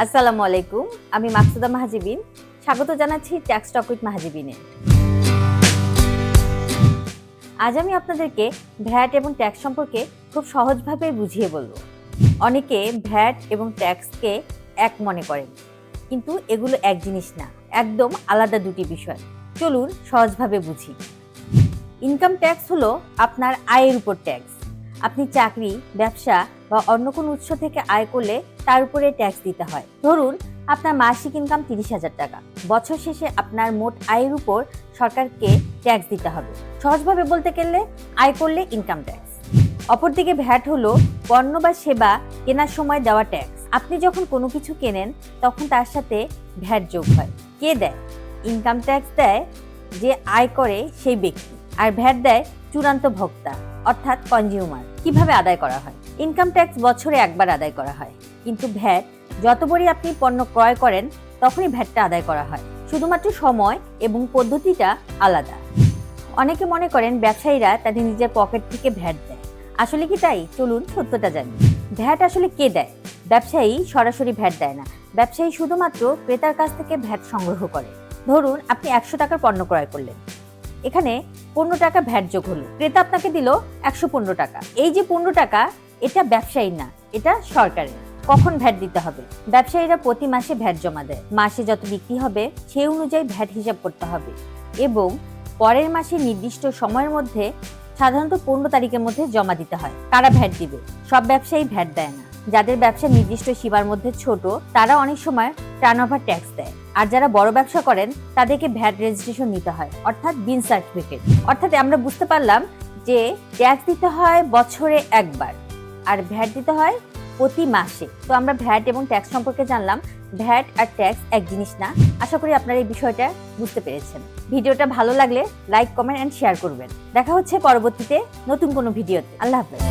আসসালামু আলাইকুম, আমি মাকসুদা মাহাজিবিন। স্বাগত জানাচ্ছি ট্যাক্স টক উইথ মাহাজিবিনে। আজ আমি আপনাদেরকে ভ্যাট এবং ট্যাক্স সম্পর্কে খুব সহজভাবে বুঝিয়ে বলবো। অনেকে ভ্যাট এবং ট্যাক্সকে এক মনে করেন, কিন্তু এগুলো এক জিনিস না, একদম আলাদা দুটি বিষয়। চলুন সহজভাবে বুঝি। ইনকাম ট্যাক্স হলো আপনার আয়ের উপর ট্যাক্স। আপনি চাকরি, ব্যবসা বা অন্য কোনো উৎস থেকে আয় করলে তার উপরে ট্যাক্স দিতে হয়। ধরুন আপনার মাসিক ইনকাম 30,000 টাকা। বছর শেষে আপনার মোট আয়ের উপর সরকারকে ট্যাক্স দিতে হবে। সহজভাবে বলতে গেলে আয় করলে ইনকাম ট্যাক্স। অপরদিকে ভ্যাট হলো পণ্য বা সেবা কেনার সময় দেওয়া ট্যাক্স। আপনি যখন কোনো কিছু কেনেন তখন তার সাথে ভ্যাট যোগ হয়। কে দেয়? ইনকাম ট্যাক্স দেয় যে আয় করে সেই ব্যক্তি, আর ভ্যাট দেয় চূড়ান্ত ভোক্তা অর্থাৎ কনজিউমার। কিভাবে আদায় করা হয়? ইনকাম ট্যাক্স বছরে একবার আদায় করা হয়, কিন্তু ভ্যাট যতবারই আপনি পণ্য ক্রয় করেন তখনই ভ্যাটটা আদায় করা হয়। শুধুমাত্র সময় এবং পদ্ধতিটা আলাদা। অনেকে মনে করেন ব্যবসায়ীরা তাদের নিজের পকেট থেকে ভ্যাট দেয়। আসলে কি তাই? চলুন সত্যটা জানি। ভ্যাট আসলে কে দেয়? ব্যবসায়ী সরাসরি ভ্যাট দেয় না। ব্যবসায়ী শুধুমাত্র ক্রেতার কাছ থেকে ভ্যাট সংগ্রহ করে। ধরুন আপনি 100 টাকার পণ্য ক্রয় করলেন, এখানে 15 টাকা ভ্যাট যোগ হলো, ক্রেতা আপনাকে দিল 115 টাকা। এই যে 15 টাকা, এটা ব্যবসায়ীর না, এটা সরকারের। কখন ভ্যাট দিতে হবে? ব্যবসায়ীরা প্রতি মাসে ভ্যাট জমা দেয়। মাসে যত বিক্রি হবে সেই অনুযায়ী ভ্যাট হিসাব করতে হবে এবং পরের মাসে নির্দিষ্ট সময়ের মধ্যে, সাধারণত 15 তারিখের মধ্যে জমা দিতে হয়। কারা ভ্যাট দিবে? সব ব্যবসায়ী ভ্যাট দেয় না। যাদের ব্যবসা নির্দিষ্ট সীমার মধ্যে ছোট, তারা অনেক সময় টার্নওভার ট্যাক্স দেয়। আর যারা বড় ব্যবসা করেন তাদেরকে ভ্যাট রেজিস্ট্রেশন নিতে হয়, অর্থাৎ বিন সার্টিফিকেট। অর্থাৎ আমরা বুঝতে পারলাম যে ট্যাক্স দিতে হয় বছরে একবার আর ভ্যাট দিতে হয় প্রতি মাসে। তো আমরা ভ্যাট এবং ট্যাক্স সম্পর্কে জানলাম। ভ্যাট আর ট্যাক্স এক জিনিস না। আশা করি আপনারা এই বিষয়টা বুঝতে পেরেছেন। ভিডিওটা ভালো লাগলে লাইক, কমেন্ট এন্ড শেয়ার করবেন। দেখা হচ্ছে পরবর্তীতে নতুন কোনো ভিডিওতে। আল্লাহ হাফেজ।